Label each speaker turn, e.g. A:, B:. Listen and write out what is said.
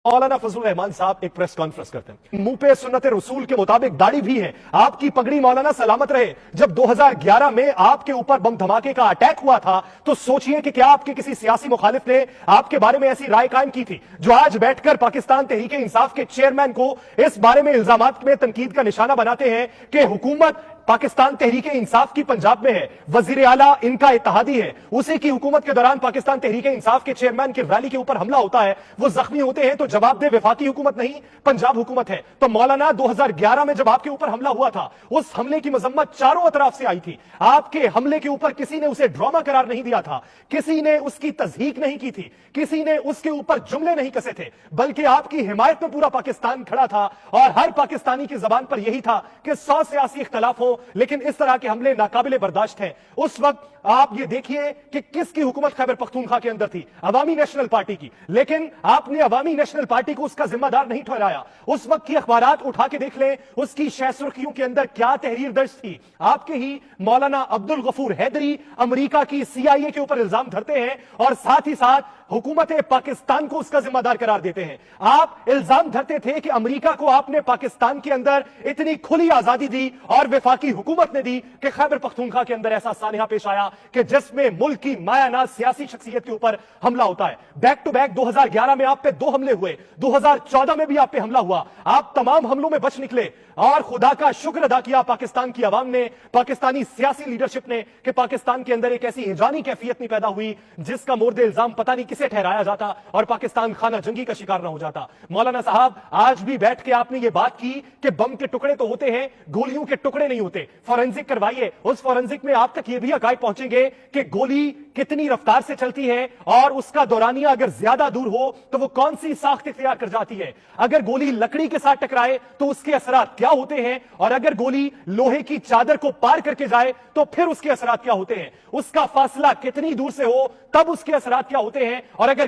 A: मौलाना फजलुर रहमान साहब एक press conference करते हैं, मुंह पे सुन्नत रसूल के मुताबिक दाढ़ी भी है, आपकी पगड़ी मौलाना सलामत रहे। जब 2011 में आपके ऊपर बम धमाके का अटैक हुआ था तो सोचिए कि क्या आपके किसी सियासी मुखालिफ ने आपके बारे में ऐसी राय कायम की थी, जो आज बैठकर पाकिस्तान तहरीक इंसाफ के चेयरमैन को इस बारे में इल्जामात में तनकीद का निशाना बनाते हैं कि हुकूमत पाकिस्तान तहरीक इंसाफ की पंजाब में है, वजीर आला इनका इत्तेहादी है। उसी की हुकूमत के दौरान पाकिस्तान तहरीक इंसाफ के चेयरमैन की रैली के ऊपर हमला होता है, वो जख्मी होते हैं, तो जवाब दे वफाकी हुकूमत नहीं पंजाब हुकूमत है। तो मौलाना 2011 में जब आपके ऊपर हमला हुआ था, उस हमले की मजम्मत चारों अतराफ से आई थी। आपके हमले के ऊपर किसी ने उसे ड्रामा करार नहीं दिया था, किसी ने उसकी तस्दीक नहीं की थी, किसी ने उसके ऊपर जुमले नहीं कसे थे, बल्कि आपकी हिमायत में पूरा पाकिस्तान खड़ा था और हर पाकिस्तानी की जबान पर यही था कि 100 सियासी इख्तलाफ हो, लेकिन इस तरह के हमले नाकाबिले बर्दाश्त हैं। उस वक्त आप ये देखिए कि किसकी हुकूमत खैबर पख्तूनख्वा के अंदर थी, अवामी नेशनल पार्टी की, लेकिन आपने अवामी नेशनल पार्टी को उसका जिम्मेदार नहीं ठहराया। उस वक्त की अखबारात उठा के देख लें, उसकी शह सुर्खियों के अंदर क्या तहरीर दर्ज थी। आपके ही मौलाना अब्दुल गफूर हैदरी अमेरिका की CIA के ऊपर इल्जाम धरते हैं और साथ ही साथ हुकूमत पाकिस्तान को उसका जिम्मेदार करार देते हैं। आप इल्जाम धरते थे कि अमेरिका को आपने पाकिस्तान के अंदर इतनी खुली आजादी दी और वफाकी हुकूमत ने दी कि खैबर पख्तूनख्वा के अंदर ऐसा सानिया पेश आया कि जिसमें मुल्क की मायानाज सियासी शख्सियत के ऊपर हमला होता है। बैक टू बैक 2011 में आप पे 2 हमले हुए, 2014 में भी आप पे हमला हुआ, आप तमाम हमलों में बच निकले और खुदा का शुक्र अदा किया पाकिस्तान की आवाम ने, पाकिस्तानी सियासी लीडरशिप ने, कि पाकिस्तान के अंदर एक ऐसी हिजानी कैफियत नहीं पैदा हुई जिसका मोर्दे इल्जाम पता नहीं किसे ठहराया जाता और पाकिस्तान खाना जंगी का शिकार न हो जाता। मौलाना साहब, आज भी बैठ के आपने ये बात की कि बम के टुकड़े तो होते हैं, गोलियों के टुकड़े नहीं होते। फॉरेंसिक करवाइए, उस फॉरेंसिक में आप तक ये भी हकायक पहुंचेंगे कि गोली कितनी रफ्तार से चलती है और उसका दौरानिया अगर ज्यादा दूर हो तो वो कौन सी साख्त इख्तियार कर जाती है। अगर गोली लकड़ी के साथ टकराए तो उसके असरात क्या होते हैं, और अगर गोली लोहे की चादर को पार करके जाए तो फिर उसके असरात क्या होते हैं। उसका फासला कितनी दूर से हो तब उसके असरात क्या होते हैं, और अगर